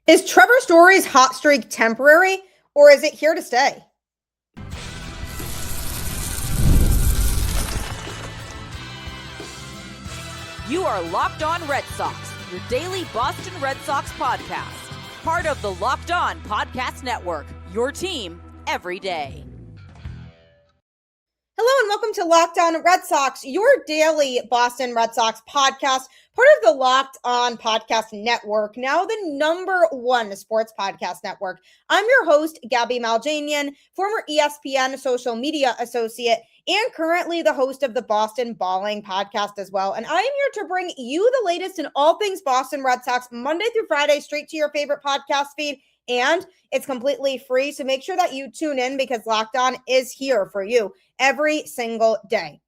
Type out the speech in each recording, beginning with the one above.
Is Trevor Story's hot streak temporary, or is it here to stay? You are Locked On Red Sox, your daily Boston Red Sox podcast. Part of the Locked On Podcast Network, your team every day. Hello and welcome to Locked On Red Sox, your daily Boston Red Sox podcast, part of the Locked On Podcast Network, now the #1 sports podcast network. I'm your host, Gabby Maljanian, former ESPN social media associate, and currently the host of the Boston Balling podcast as well. And I am here to bring you the latest in all things Boston Red Sox, Monday through Friday, straight to your favorite podcast feed. And it's completely free, so make sure that you tune in because Locked On is here for you every single day.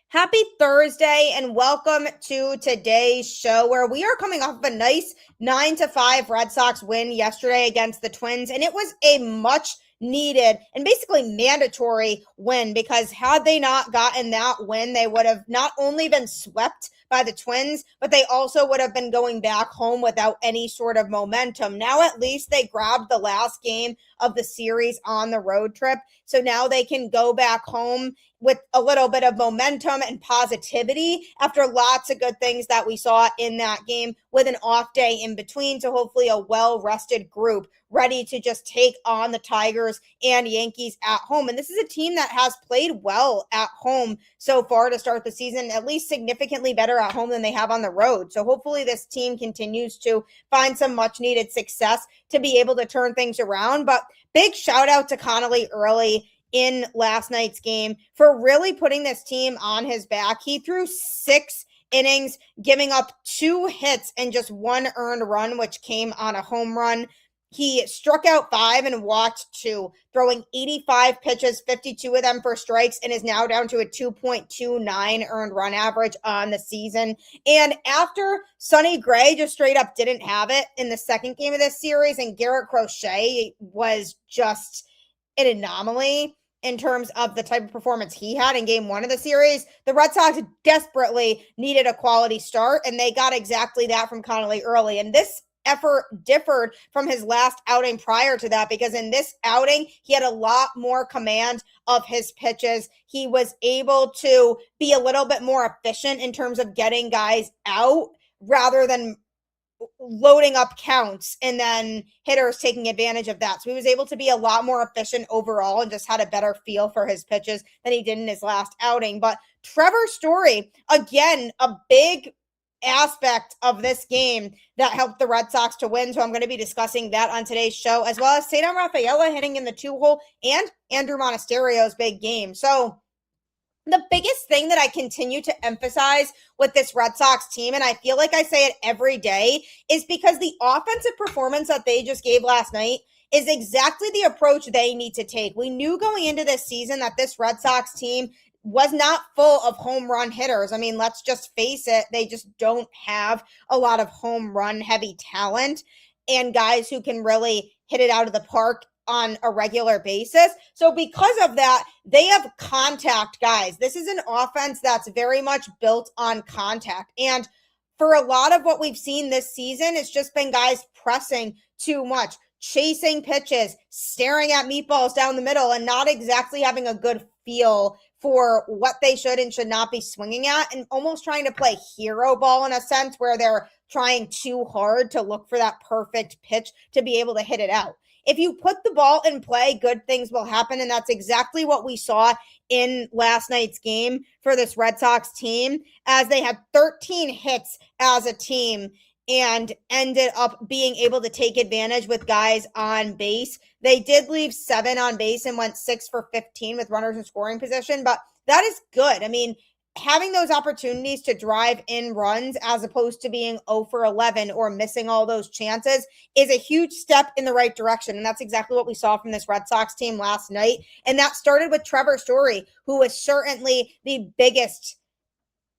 Happy Thursday and welcome to today's show where we are coming off of a nice 9-5 Red Sox win yesterday against the Twins. And it was a much needed and basically mandatory win because had they not gotten that win, they would have not only been swept by the Twins, but they also would have been going back home without any sort of momentum. Now at least they grabbed the last game of the series on the road trip. So now they can go back home with a little bit of momentum and positivity after lots of good things that we saw in that game with an off day in between. So hopefully a well-rested group ready to just take on the Tigers and Yankees at home. And this is a team that has played well at home so far to start the season, at least significantly better at home than they have on the road. So hopefully this team continues to find some much needed success to be able to turn things around. But big shout out to Connolly early in last night's game for really putting this team on his back. He threw 6 innings, giving up 2 hits and just 1 earned run, which came on a home run. He struck out 5 and walked 2, throwing 85 pitches, 52 of them for strikes, and is now down to a 2.29 earned run average on the season. And after Sonny Gray just straight up didn't have it in the second game of this series, and Garrett Crochet was just an anomaly in terms of the type of performance he had in game 1 of the series, the Red Sox desperately needed a quality start, and they got exactly that from Connolly early. And this effort differed from his last outing prior to that because in this outing, he had a lot more command of his pitches. He was able to be a little bit more efficient in terms of getting guys out rather than loading up counts and then hitters taking advantage of that. So he was able to be a lot more efficient overall and just had a better feel for his pitches than he did in his last outing. But Trevor Story, again, a big aspect of this game that helped the Red Sox to win. So I'm going to be discussing that on today's show, as well as Ceddanne Rafaela hitting in the 2-hole and Andruw Monasterio's big game. So the biggest thing that I continue to emphasize with this Red Sox team, and I feel like I say it every day, is because the offensive performance that they just gave last night is exactly the approach they need to take. We knew going into this season that this Red Sox team was not full of home run hitters. I mean, let's just face it. They just don't have a lot of home run heavy talent and guys who can really hit it out of the park on a regular basis. So because of that, they have contact guys. This is an offense that's very much built on contact. And for a lot of what we've seen this season, it's just been guys pressing too much, chasing pitches, staring at meatballs down the middle, and not exactly having a good feel for what they should and should not be swinging at, and almost trying to play hero ball in a sense where they're trying too hard to look for that perfect pitch to be able to hit it out. If you put the ball in play, good things will happen, and that's exactly what we saw in last night's game for this Red Sox team, as they had 13 hits as a team and ended up being able to take advantage with guys on base. They did leave 7 on base and went 6 for 15 with runners in scoring position, but that is good. I mean, having those opportunities to drive in runs as opposed to being 0 for 11 or missing all those chances is a huge step in the right direction. And that's exactly what we saw from this Red Sox team last night. And that started with Trevor Story, who was certainly the biggest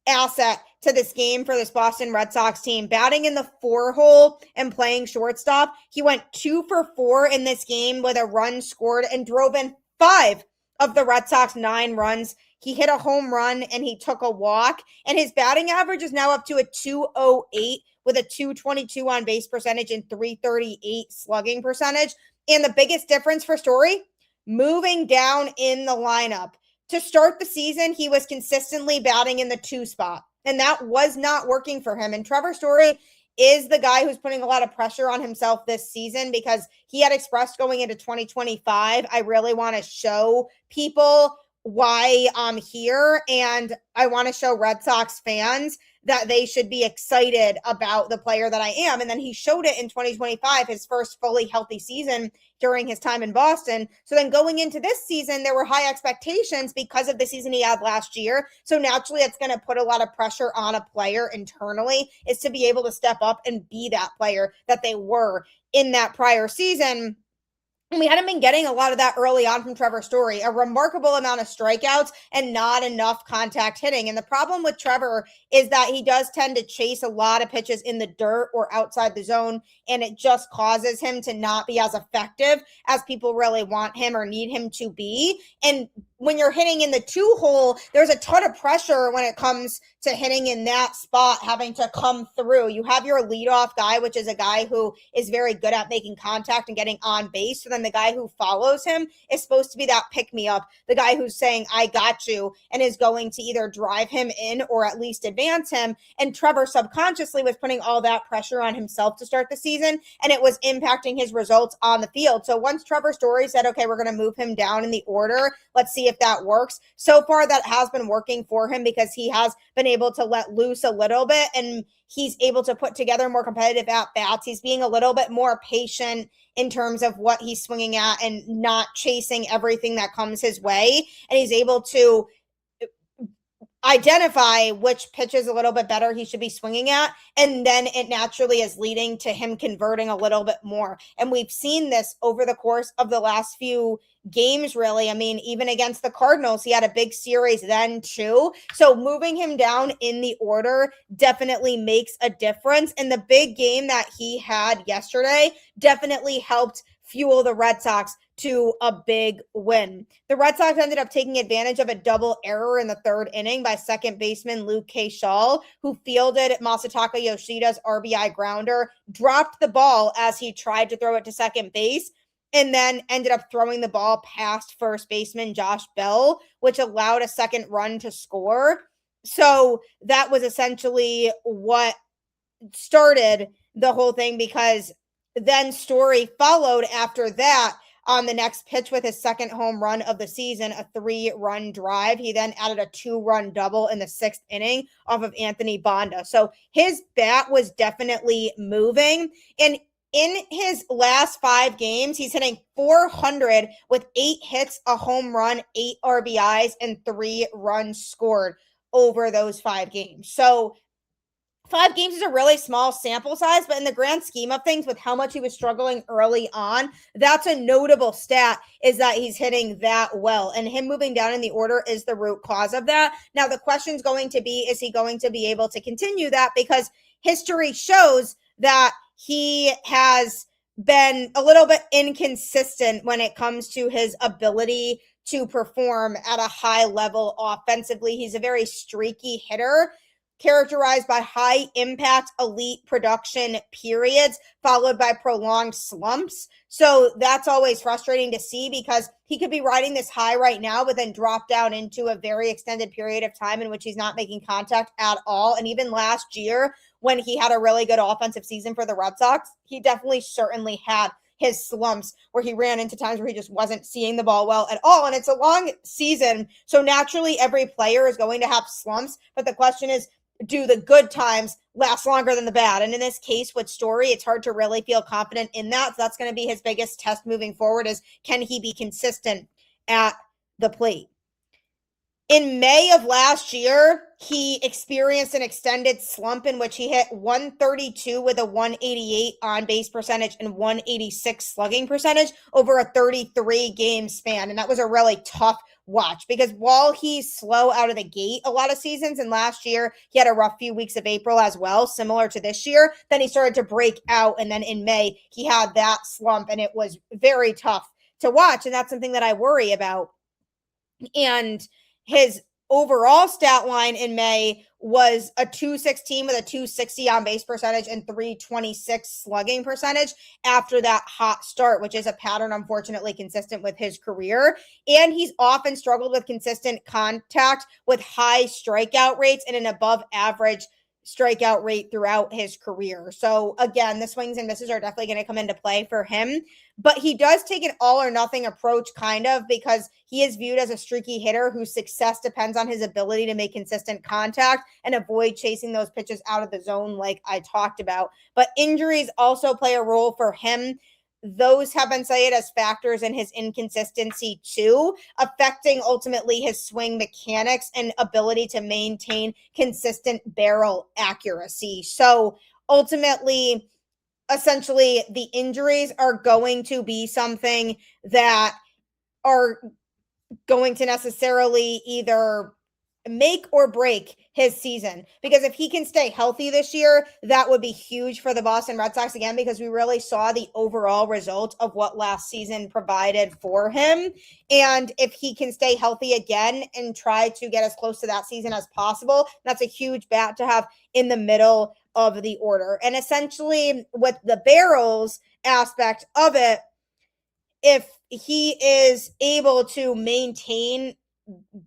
asset to this game for this Boston Red Sox team. Batting in the 4-hole and playing shortstop, he went 2 for 4 in this game with a run scored and drove in 5 of the Red Sox 9 runs. He hit a home run and he took a walk, and his batting average is now up to a 208 with a 222 on base percentage and 338 slugging percentage. And the biggest difference for Story, moving down in the lineup. To start the season, he was consistently batting in the 2 spot, and that was not working for him. And Trevor Story is the guy who's putting a lot of pressure on himself this season, because he had expressed going into 2025, I really want to show people why I'm here, and I want to show Red Sox fans that they should be excited about the player that I am. And then he showed it in 2025, his first fully healthy season during his time in Boston. So then going into this season, there were high expectations because of the season he had last year. So naturally, it's going to put a lot of pressure on a player internally, is to be able to step up and be that player that they were in that prior season. And we hadn't been getting a lot of that early on from Trevor Story, a remarkable amount of strikeouts and not enough contact hitting. And the problem with Trevor is that he does tend to chase a lot of pitches in the dirt or outside the zone, and it just causes him to not be as effective as people really want him or need him to be. And when you're hitting in the 2 hole, there's a ton of pressure when it comes to hitting in that spot, having to come through. You have your leadoff guy, which is a guy who is very good at making contact and getting on base. So then the guy who follows him is supposed to be that pick-me-up, the guy who's saying, I got you, and is going to either drive him in or at least advance him. And Trevor subconsciously was putting all that pressure on himself to start the season, and it was impacting his results on the field. So once Trevor Story said, okay, we're going to move him down in the order, let's see if that works. So far, that has been working for him, because he has been able to let loose a little bit, and he's able to put together more competitive at-bats. He's being a little bit more patient in terms of what he's swinging at and not chasing everything that comes his way. And he's able to identify which pitch is a little bit better he should be swinging at, and then it naturally is leading to him converting a little bit more. And we've seen this over the course of the last few games, really. I mean, even against the Cardinals, he had a big series then too. So moving him down in the order definitely makes a difference. And the big game that he had yesterday definitely helped fuel the Red Sox to a big win. The Red Sox ended up taking advantage of a double error in the 3rd inning by second baseman Luke Keschall, who fielded Masataka Yoshida's RBI grounder, dropped the ball as he tried to throw it to second base, and then ended up throwing the ball past first baseman Josh Bell, which allowed a second run to score. So that was essentially what started the whole thing, because then Story followed after that on the next pitch with his second home run of the season, a 3-run drive. He then added a 2-run double in the 6th inning off of Anthony Bonda. So his bat was definitely moving. And in his last 5 games, he's hitting .400 with 8 hits, a home run, 8 RBIs, and 3 runs scored over those 5 games. So 5 games is a really small sample size, but in the grand scheme of things, with how much he was struggling early on, that's a notable stat, is that he's hitting that well. And him moving down in the order is the root cause of that. Now, the question's going to be, is he going to be able to continue that? Because history shows that he has been a little bit inconsistent when it comes to his ability to perform at a high level offensively. He's a very streaky hitter, characterized by high impact elite production periods followed by prolonged slumps. So that's always frustrating to see, because he could be riding this high right now, but then drop down into a very extended period of time in which he's not making contact at all. And even last year, when he had a really good offensive season for the Red Sox, he definitely certainly had his slumps where he ran into times where he just wasn't seeing the ball well at all. And it's a long season, so naturally every player is going to have slumps, but the question is, do the good times last longer than the bad? And in this case with Story, it's hard to really feel confident in that. So that's going to be his biggest test moving forward, is can he be consistent at the plate? In May of last year, he experienced an extended slump in which he hit 132 with a 188 on base percentage and 186 slugging percentage over a 33 game span. And that was a really tough watch, because while he's slow out of the gate a lot of seasons, and last year he had a rough few weeks of April as well, similar to this year, then he started to break out. And then in May, he had that slump, and it was very tough to watch. And that's something that I worry about. And his overall stat line in May was a 216 with a 260 on base percentage and 326 slugging percentage after that hot start, which is a pattern unfortunately consistent with his career. And he's often struggled with consistent contact with high strikeout rates and an above average strikeout rate throughout his career. So again, the swings and misses are definitely going to come into play for him, but he does take an all or nothing approach kind of, because he is viewed as a streaky hitter whose success depends on his ability to make consistent contact and avoid chasing those pitches out of the zone like I talked about. But injuries also play a role for him. Those have been cited as factors in his inconsistency too, affecting ultimately his swing mechanics and ability to maintain consistent barrel accuracy. So ultimately, essentially, the injuries are going to be something that are going to necessarily either make or break his season, because if he can stay healthy this year, that would be huge for the Boston Red Sox again, because we really saw the overall result of what last season provided for him. And if he can stay healthy again and try to get as close to that season as possible, that's a huge bat to have in the middle of the order. And essentially with the barrels aspect of it, if he is able to maintain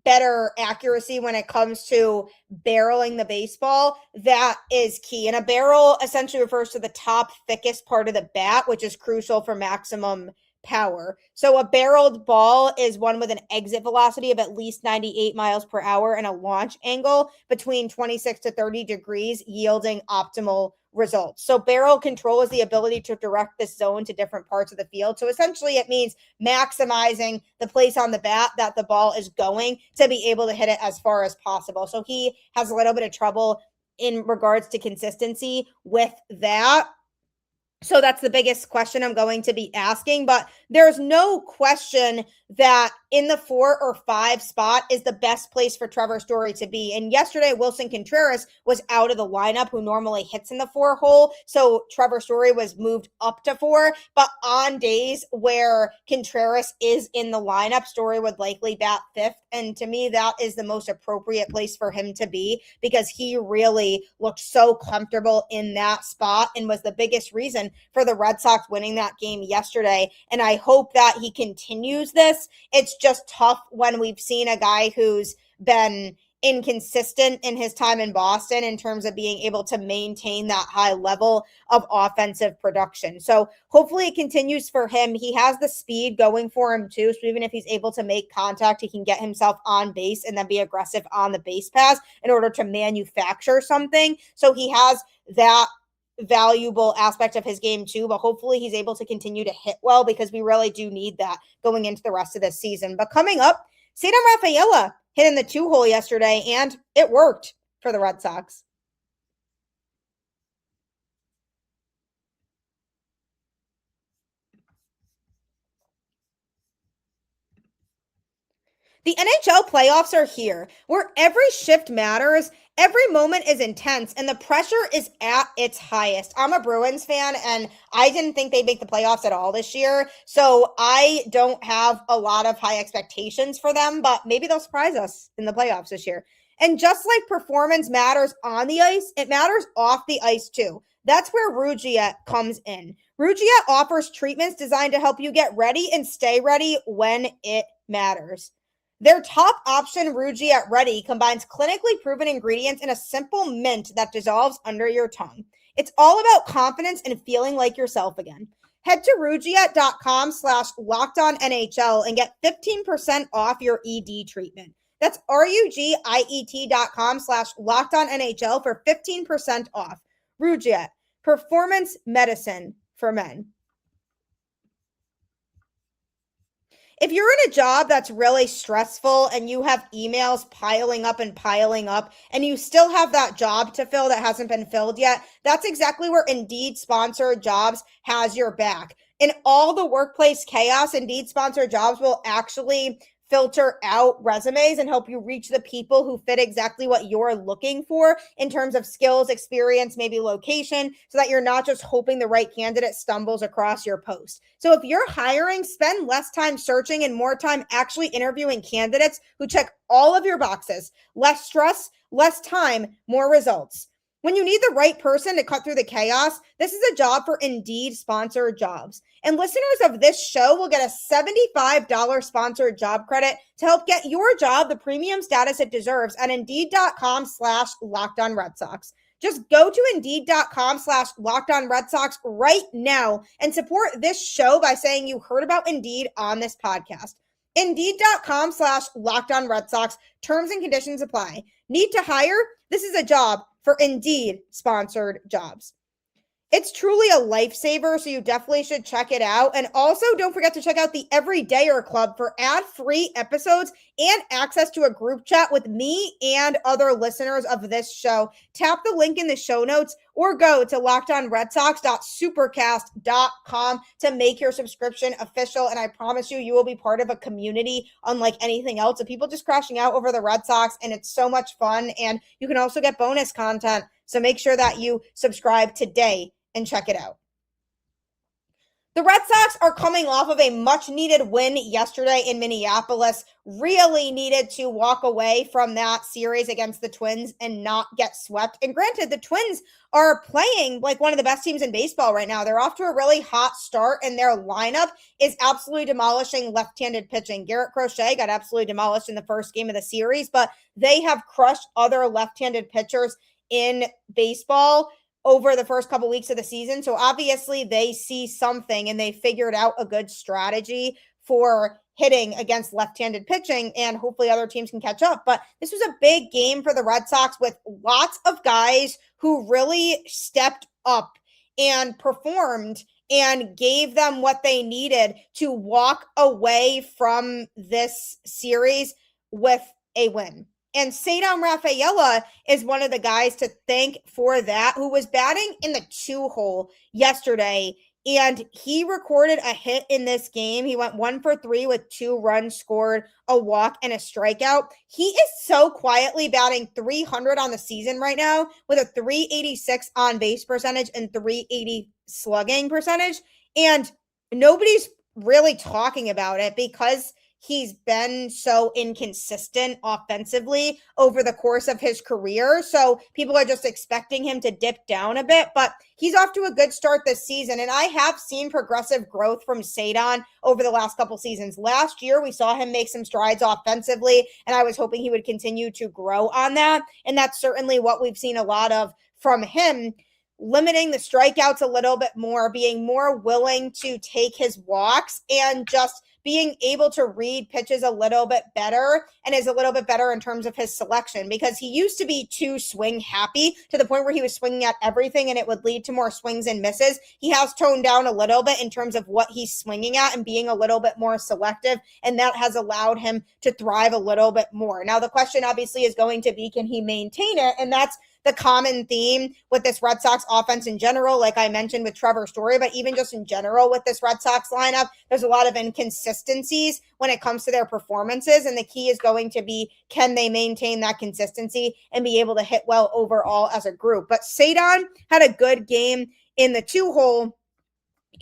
better accuracy when it comes to barreling the baseball, that is key. And a barrel essentially refers to the top thickest part of the bat, which is crucial for maximum power. So a barreled ball is one with an exit velocity of at least 98 miles per hour and a launch angle between 26 to 30 degrees, yielding optimal results. So barrel control is the ability to direct the zone to different parts of the field. So essentially it means maximizing the place on the bat that the ball is going to be able to hit it as far as possible. So he has a little bit of trouble in regards to consistency with that. So that's the biggest question I'm going to be asking, but there's no question that in the 4 or 5 spot is the best place for Trevor Story to be. And yesterday, Willson Contreras was out of the lineup, who normally hits in the 4 hole. So Trevor Story was moved up to 4, but on days where Contreras is in the lineup, Story would likely bat 5th. And to me, that is the most appropriate place for him to be, because he really looked so comfortable in that spot and was the biggest reason for the Red Sox winning that game yesterday. And I hope that he continues this. It's just tough when we've seen a guy who's been inconsistent in his time in Boston in terms of being able to maintain that high level of offensive production. So hopefully it continues for him. He has the speed going for him too. So even if he's able to make contact, he can get himself on base and then be aggressive on the base pass in order to manufacture something. So he has that valuable aspect of his game too, but hopefully he's able to continue to hit well, because we really do need that going into the rest of this season. But coming up, Ceddanne Rafaela hit in the 2 hole yesterday, and it worked for the Red Sox. The NHL playoffs are here, where every shift matters, every moment is intense, and the pressure is at its highest. I'm a Bruins fan, and I didn't think they'd make the playoffs at all this year, so I don't have a lot of high expectations for them, but maybe they'll surprise us in the playoffs this year. And just like performance matters on the ice, it matters off the ice too. That's where Rugia comes in. Rugia offers treatments designed to help you get ready and stay ready when it matters. Their top option, Rugia Ready, combines clinically proven ingredients in a simple mint that dissolves under your tongue. It's all about confidence and feeling like yourself again. Head to Rugia.com/LockedOnNHL and get 15% off your ED treatment. That's RUGIET.com/LockedOnNHL for 15% off. Rugia, performance medicine for men. If you're in a job that's really stressful and you have emails piling up and you still have that job to fill that hasn't been filled yet, that's exactly where Indeed Sponsored Jobs has your back. In all the workplace chaos, Indeed Sponsored Jobs will actually filter out resumes and help you reach the people who fit exactly what you're looking for in terms of skills, experience, maybe location, so that you're not just hoping the right candidate stumbles across your post. So if you're hiring, spend less time searching and more time actually interviewing candidates who check all of your boxes. Less stress, less time, more results. When you need the right person to cut through the chaos, this is a job for Indeed sponsored jobs. And listeners of this show will get a $75 sponsored job credit to help get your job the premium status it deserves at Indeed.com/LockedOnRedSox. Just go to Indeed.com/LockedOnRedSox right now and support this show by saying you heard about Indeed on this podcast. Indeed.com/LockedOnRedSox. Terms and conditions apply. Need to hire? This is a job for Indeed sponsored jobs. It's truly a lifesaver, so you definitely should check it out. And also, don't forget to check out the Everydayer Club for ad-free episodes and access to a group chat with me and other listeners of this show. Tap the link in the show notes or go to lockedonredsox.supercast.com to make your subscription official. And I promise you, you will be part of a community unlike anything else of people just crashing out over the Red Sox. And it's so much fun. And you can also get bonus content. So make sure that you subscribe today and check it out. The Red Sox are coming off of a much-needed win yesterday in Minneapolis. Really needed to walk away from that series against the Twins and not get swept. And granted, the Twins are playing like one of the best teams in baseball right now. They're off to a really hot start, and their lineup is absolutely demolishing left-handed pitching. Garrett Crochet got absolutely demolished in the first game of the series, but they have crushed other left-handed pitchers in baseball over the first couple weeks of the season. So obviously they see something and they figured out a good strategy for hitting against left-handed pitching, and hopefully other teams can catch up. But this was a big game for the Red Sox with lots of guys who really stepped up and performed and gave them what they needed to walk away from this series with a win. And Ceddanne Rafaela is one of the guys to thank for that, who was batting in the 2-hole yesterday. And he recorded a hit in this game. He went 1 for 3 with 2 runs scored, a walk, and a strikeout. He is so quietly batting .300 on the season right now with a .386 on base percentage and .380 slugging percentage. And nobody's really talking about it because he's been so inconsistent offensively over the course of his career. So people are just expecting him to dip down a bit, but he's off to a good start this season. And I have seen progressive growth from Ceddanne over the last couple seasons. Last year, we saw him make some strides offensively, and I was hoping he would continue to grow on that. And that's certainly what we've seen a lot of from him. Limiting the strikeouts a little bit more, being more willing to take his walks, and just being able to read pitches a little bit better, and is a little bit better in terms of his selection, because he used to be too swing happy to the point where he was swinging at everything and it would lead to more swings and misses. He has toned down a little bit in terms of what he's swinging at and being a little bit more selective, and that has allowed him to thrive a little bit more. Now, the question obviously is going to be, can he maintain it? And that's the common theme with this Red Sox offense in general, like I mentioned with Trevor Story, but even just in general with this Red Sox lineup, there's a lot of inconsistencies when it comes to their performances. And the key is going to be, can they maintain that consistency and be able to hit well overall as a group? But Ceddanne had a good game in the 2-hole.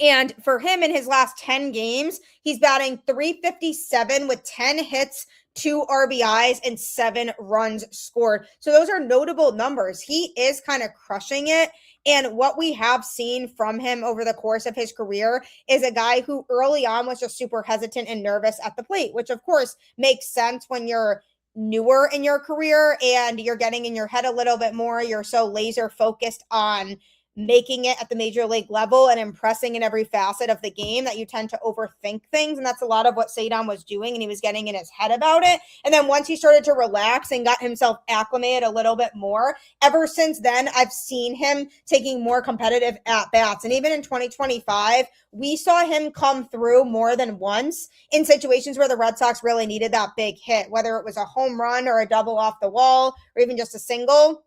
And for him in his last 10 games, he's batting .357 with 10 hits, 2 RBIs, and 7 runs scored. So those are notable numbers. He is kind of crushing it. And what we have seen from him over the course of his career is a guy who early on was just super hesitant and nervous at the plate, which of course makes sense when you're newer in your career and you're getting in your head a little bit more. You're so laser focused on making it at the major league level and impressing in every facet of the game that you tend to overthink things. And that's a lot of what Ceddanne was doing, and he was getting in his head about it. And then once he started to relax and got himself acclimated a little bit more, ever since then, I've seen him taking more competitive at-bats. And even in 2025, we saw him come through more than once in situations where the Red Sox really needed that big hit, whether it was a home run or a double off the wall or even just a single.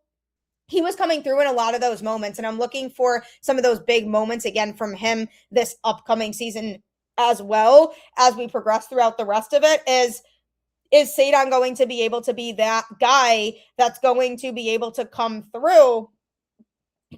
He was coming through in a lot of those moments, and I'm looking for some of those big moments again from him this upcoming season as well as we progress throughout the rest of it. Is is Ceddanne going to be able to be that guy that's going to be able to come through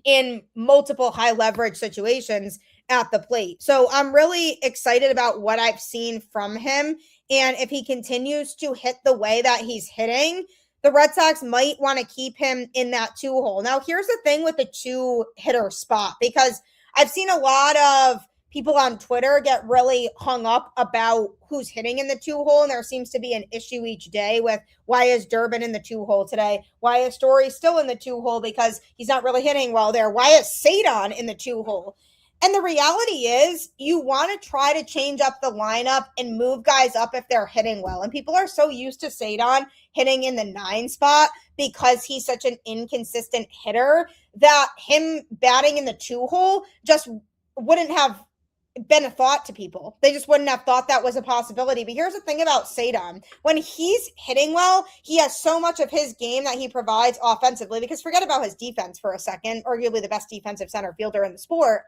in multiple high leverage situations at the plate? So I'm really excited about what I've seen from him. And if he continues to hit the way that he's hitting, the Red Sox might want to keep him in that 2-hole. Now, here's the thing with the 2-hitter spot, because I've seen a lot of people on Twitter get really hung up about who's hitting in the 2-hole, and there seems to be an issue each day with why is Durbin in the 2-hole today? Why is Story still in the 2-hole because he's not really hitting well there? Why is Ceddanne in the 2-hole? And the reality is you want to try to change up the lineup and move guys up if they're hitting well. And people are so used to Ceddanne hitting in the 9 spot because he's such an inconsistent hitter that him batting in the 2-hole just wouldn't have been a thought to people. They just wouldn't have thought that was a possibility. But here's the thing about Ceddanne. When he's hitting well, he has so much of his game that he provides offensively, because forget about his defense for a second, arguably the best defensive center fielder in the sport.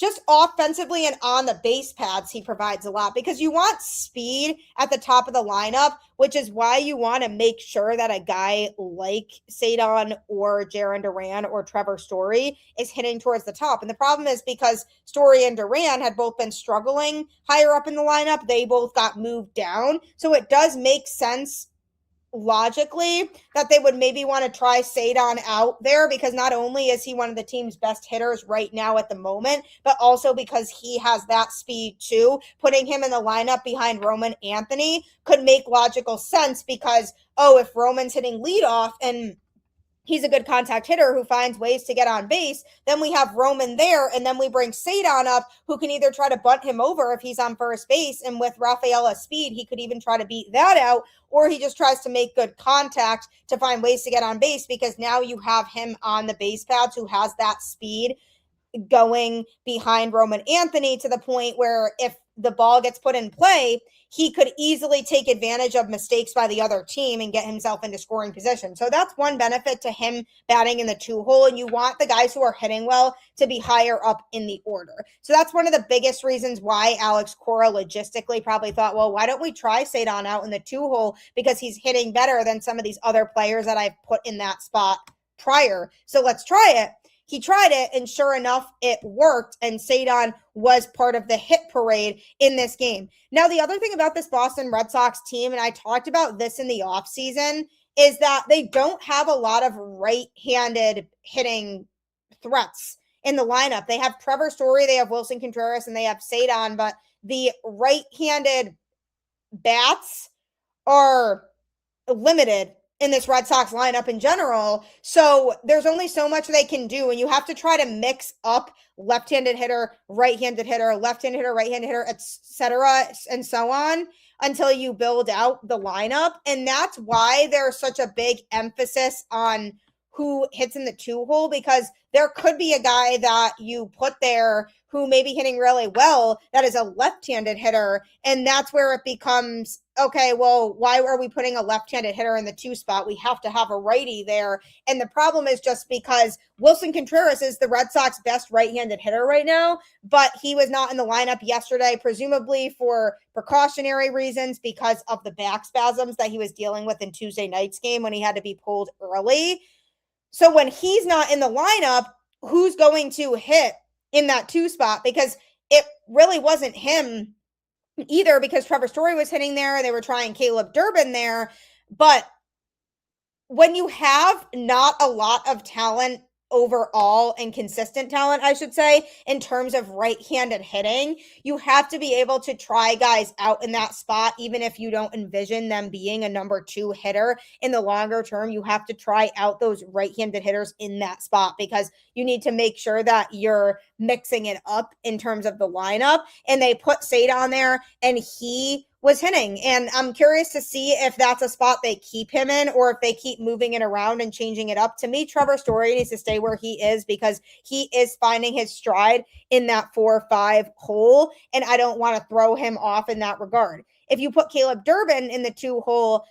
Just offensively and on the base paths, he provides a lot, because you want speed at the top of the lineup, which is why you want to make sure that a guy like Ceddanne or Jarren Duran or Trevor Story is hitting towards the top. And the problem is, because Story and Duran had both been struggling higher up in the lineup, they both got moved down. So it does make sense logically that they would maybe want to try Ceddanne out there, because not only is he one of the team's best hitters right now at the moment, but also because he has that speed too. Putting him in the lineup behind Roman Anthony could make logical sense, because, if Roman's hitting leadoff and he's a good contact hitter who finds ways to get on base, then we have Roman there, and then we bring Ceddanne up, who can either try to bunt him over if he's on first base, and with Rafaela's speed, he could even try to beat that out, or he just tries to make good contact to find ways to get on base, because now you have him on the base paths who has that speed going behind Roman Anthony, to the point where if the ball gets put in play, he could easily take advantage of mistakes by the other team and get himself into scoring position. So that's one benefit to him batting in the 2-hole. And you want the guys who are hitting well to be higher up in the order. So that's one of the biggest reasons why Alex Cora logistically probably thought, well, why don't we try Ceddanne out in the 2-hole, because he's hitting better than some of these other players that I've put in that spot prior. So let's try it. He tried it, and sure enough, it worked, and Ceddanne was part of the hit parade in this game. Now, the other thing about this Boston Red Sox team, and I talked about this in the offseason, is that they don't have a lot of right-handed hitting threats in the lineup. They have Trevor Story, they have Willson Contreras, and they have Ceddanne, but the right-handed bats are limited in this Red Sox lineup in general. So there's only so much they can do, and you have to try to mix up left-handed hitter, right-handed hitter, left-handed hitter, right-handed hitter, etc., and so on, until you build out the lineup. And that's why there's such a big emphasis on who hits in the 2-hole, because there could be a guy that you put there who may be hitting really well that is a left-handed hitter, and that's where it becomes, okay, well, why are we putting a left-handed hitter in the 2 spot? We have to have a righty there. And the problem is just because Willson Contreras is the Red Sox best right-handed hitter right now, but he was not in the lineup yesterday, presumably for precautionary reasons, because of the back spasms that he was dealing with in Tuesday night's game when he had to be pulled early. So when he's not in the lineup, who's going to hit in that 2 spot? Because it really wasn't him either, because Trevor Story was hitting there. They were trying Caleb Durbin there. But when you have not a lot of talent overall, and consistent talent, I should say, in terms of right-handed hitting, you have to be able to try guys out in that spot, even if you don't envision them being a number 2 hitter in the longer term. You have to try out those right-handed hitters in that spot, because you need to make sure that you're mixing it up in terms of the lineup. And they put Ceddanne there, and he was hitting. And I'm curious to see if that's a spot they keep him in, or if they keep moving it around and changing it up. To me, Trevor Story needs to stay where he is, because he is finding his stride in that 4-5 hole, and I don't want to throw him off in that regard. If you put Caleb Durbin in the 2 hole,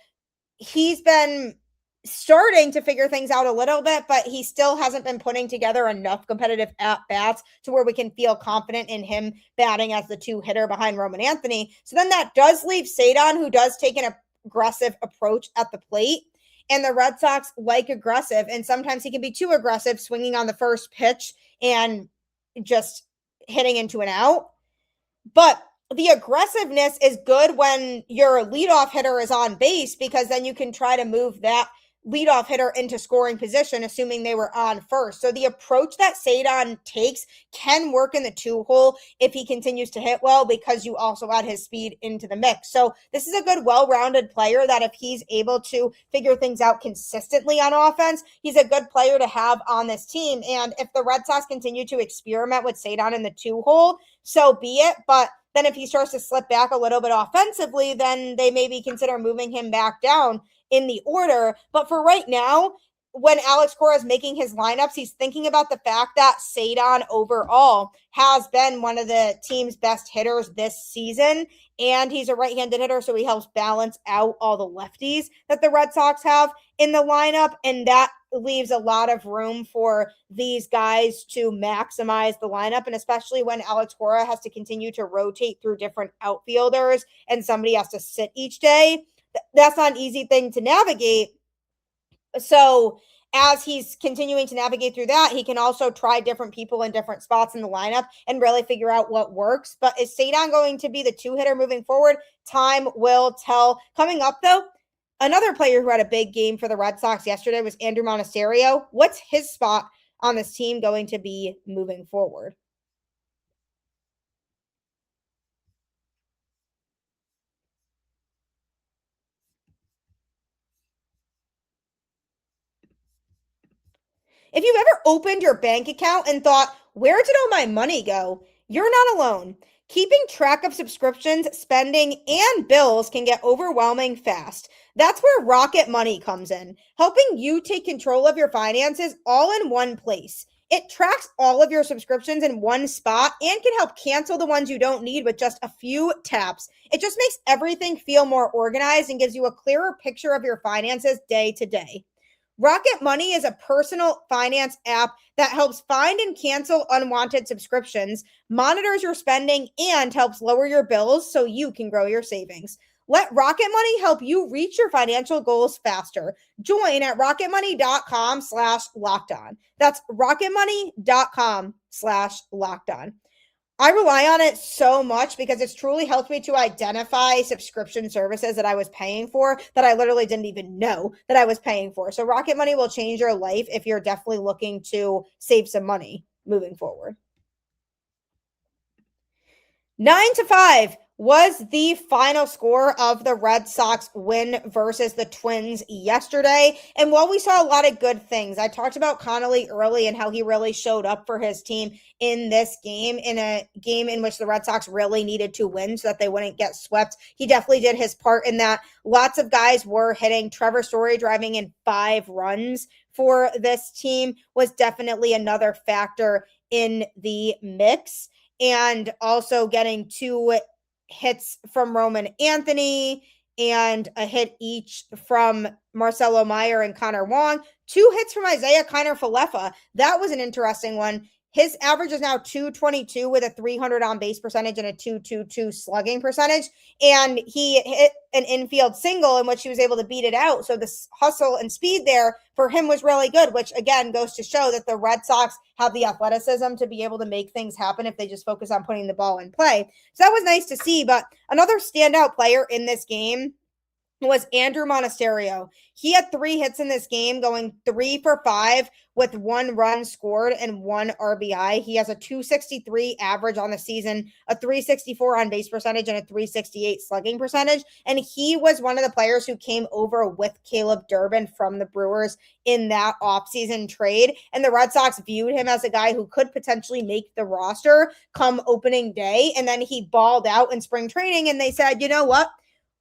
he's been starting to figure things out a little bit, but he still hasn't been putting together enough competitive at-bats to where we can feel confident in him batting as the 2 hitter behind Roman Anthony. So then that does leave Ceddanne, who does take aggressive approach at the plate. And the Red Sox like aggressive, and sometimes he can be too aggressive, swinging on the first pitch and just hitting into an out. But the aggressiveness is good when your leadoff hitter is on base, because then you can try to move that leadoff hitter into scoring position, assuming they were on first. So the approach that Ceddanne takes can work in the 2-hole if he continues to hit well, because you also add his speed into the mix. So this is a good, well-rounded player that if he's able to figure things out consistently on offense, he's a good player to have on this team. And if the Red Sox continue to experiment with Ceddanne in the 2-hole, so be it. But then if he starts to slip back a little bit offensively, then they maybe consider moving him back down in the order. But for right now, when Alex Cora is making his lineups, he's thinking about the fact that Ceddanne overall has been one of the team's best hitters this season, and he's a right-handed hitter, so he helps balance out all the lefties that the Red Sox have in the lineup, and that leaves a lot of room for these guys to maximize the lineup. And especially when Alex Cora has to continue to rotate through different outfielders and somebody has to sit each day, that's not an easy thing to navigate. So as he's continuing to navigate through that, he can also try different people in different spots in the lineup and really figure out what works. But is Ceddanne going to be the 2-hitter moving forward? Time will tell. Coming up, though, another player who had a big game for the Red Sox yesterday was Andruw Monasterio. What's his spot on this team going to be moving forward? If you've ever opened your bank account and thought, where did all my money go? You're not alone. Keeping track of subscriptions, spending, and bills can get overwhelming fast. That's where Rocket Money comes in, helping you take control of your finances all in one place. It tracks all of your subscriptions in one spot and can help cancel the ones you don't need with just a few taps. It just makes everything feel more organized and gives you a clearer picture of your finances day to day. Rocket Money is a personal finance app that helps find and cancel unwanted subscriptions, monitors your spending, and helps lower your bills so you can grow your savings. Let Rocket Money help you reach your financial goals faster. Join at rocketmoney.com/lockedon. That's rocketmoney.com/lockedon. I rely on it so much because it's truly helped me to identify subscription services that I was paying for that I literally didn't even know that I was paying for. So Rocket Money will change your life if you're definitely looking to save some money moving forward. 9-5 was the final score of the Red Sox win versus the Twins yesterday. And while we saw a lot of good things, I talked about Connolly early and how he really showed up for his team in this game, in a game in which the Red Sox really needed to win so that they wouldn't get swept. He definitely did his part in that. Lots of guys were hitting. Trevor Story driving in 5 runs for this team was definitely another factor in the mix. And also getting 2 hits from Roman Anthony and a hit each from Marcelo Meyer and Connor Wong. 2 hits from Isaiah Kiner-Falefa. That was an interesting one. His average is now .222 with a .300 on base percentage and a .222 slugging percentage. And he hit an infield single in which he was able to beat it out. So the hustle and speed there for him was really good, which again goes to show that the Red Sox have the athleticism to be able to make things happen if they just focus on putting the ball in play. So that was nice to see. But another standout player in this game was Andruw Monasterio. He had 3 hits in this game, going 3 for 5 with 1 run scored and 1 RBI. He has a .263 average on the season, a .364 on base percentage, and a .368 slugging percentage. And he was one of the players who came over with Caleb Durbin from the Brewers in that offseason trade. And the Red Sox viewed him as a guy who could potentially make the roster come opening day. And then he balled out in spring training, and they said, you know what?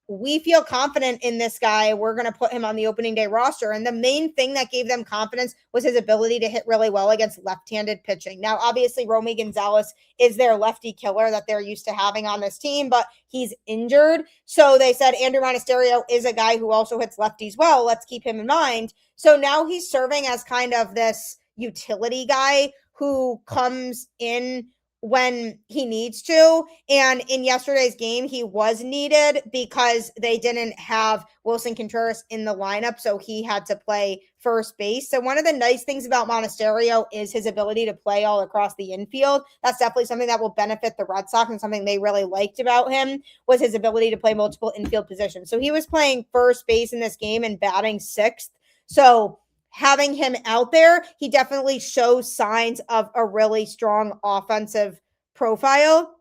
We feel confident in this guy. We're going to put him on the opening day roster. And the main thing that gave them confidence was his ability to hit really well against left-handed pitching. Now, obviously, Romy Gonzalez is their lefty killer that they're used to having on this team, but he's injured. So they said Andruw Monasterio is a guy who also hits lefties well. Let's keep him in mind. So now he's serving as kind of this utility guy who comes in when he needs to. And in yesterday's game, he was needed because they didn't have Willson Contreras in the lineup, so he had to play first base. So one of the nice things about Monasterio is his ability to play all across the infield. That's definitely something that will benefit the Red Sox, and something they really liked about him was his ability to play multiple infield positions. So he was playing first base in this game and batting sixth. So having him out there, he definitely shows signs of a really strong offensive profile.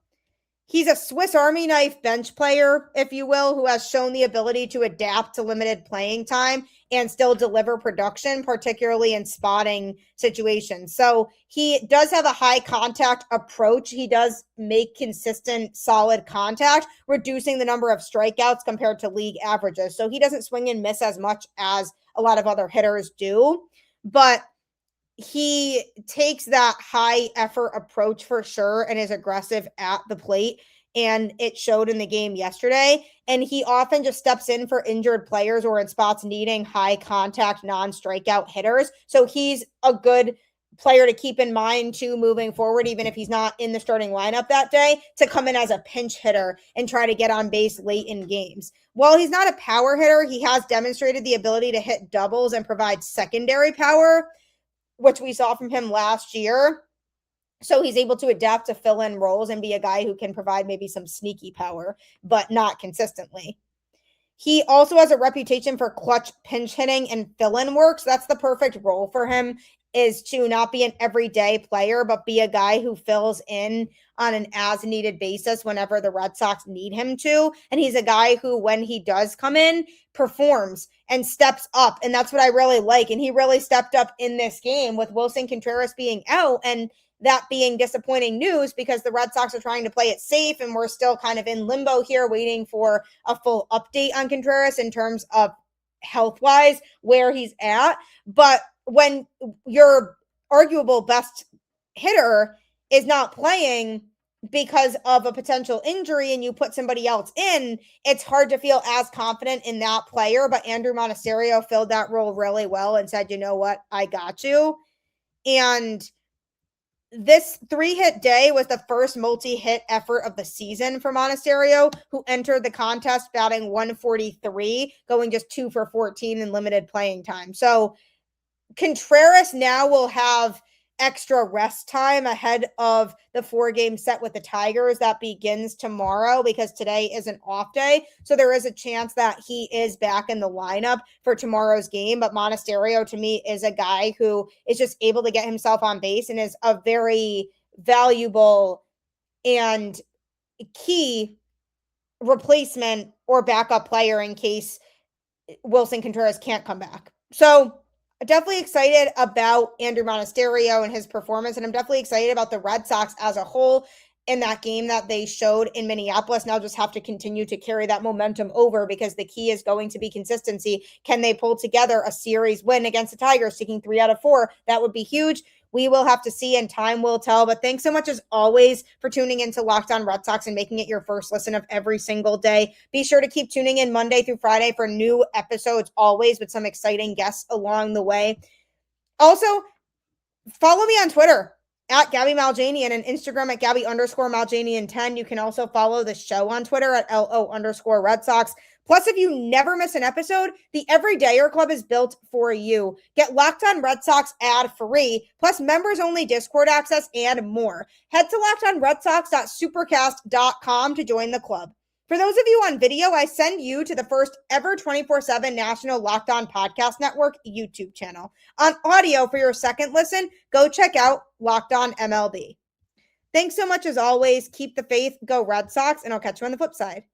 He's a Swiss Army knife bench player, if you will, who has shown the ability to adapt to limited playing time and still deliver production, particularly in spotting situations. So he does have a high contact approach. He does make consistent, solid contact, reducing the number of strikeouts compared to league averages. So he doesn't swing and miss as much as a lot of other hitters do, but he takes that high effort approach for sure and is aggressive at the plate. And it showed in the game yesterday. And he often just steps in for injured players or in spots needing high contact, non-strikeout hitters. So he's a good player to keep in mind too moving forward, even if he's not in the starting lineup that day, to come in as a pinch hitter and try to get on base late in games. While he's not a power hitter, he has demonstrated the ability to hit doubles and provide secondary power, which we saw from him last year. So he's able to adapt to fill in roles and be a guy who can provide maybe some sneaky power, but not consistently. He also has a reputation for clutch pinch hitting and fill-in work. So that's the perfect role for him, is to not be an everyday player, but be a guy who fills in on an as-needed basis whenever the Red Sox need him to. And he's a guy who, when he does come in, performs and steps up. And that's what I really like. And he really stepped up in this game with Willson Contreras being out, and that being disappointing news because the Red Sox are trying to play it safe, and we're still kind of in limbo here waiting for a full update on Contreras in terms of health-wise where he's at. But when your arguable best hitter is not playing because of a potential injury and you put somebody else in, it's hard to feel as confident in that player. But Andruw Monasterio filled that role really well and said, you know what, I got you. And this 3-hit day was the first multi-hit effort of the season for Monasterio, who entered the contest batting 143, going just 2 for 14 in limited playing time. So Contreras now will have extra rest time ahead of the 4-game set with the Tigers that begins tomorrow, because today is an off day. So there is a chance that he is back in the lineup for tomorrow's game. But Monasterio, to me, is a guy who is just able to get himself on base and is a very valuable and key replacement or backup player in case Willson Contreras can't come back. So definitely excited about Andruw Monasterio and his performance, and I'm definitely excited about the Red Sox as a whole in that game that they showed in Minneapolis. Now just have to continue to carry that momentum over, because the key is going to be consistency. Can they pull together a series win against the Tigers, taking 3 out of 4? That would be huge. We will have to see, and time will tell. But thanks so much, as always, for tuning into Locked On Red Sox and making it your first listen of every single day. Be sure to keep tuning in Monday through Friday for new episodes, always with some exciting guests along the way. Also, follow me on Twitter at Gabby Maljanian and Instagram at Gabby_Maljanian10. You can also follow the show on Twitter at LO_Red Sox. Plus, if you never miss an episode, the Everydayer Club is built for you. Get Locked On Red Sox ad-free, plus members-only Discord access and more. Head to LockedOnRedSox.supercast.com to join the club. For those of you on video, I send you to the first ever 24/7 national Locked On Podcast Network YouTube channel. On audio, for your second listen, go check out Locked On MLB. Thanks so much, as always. Keep the faith, go Red Sox, and I'll catch you on the flip side.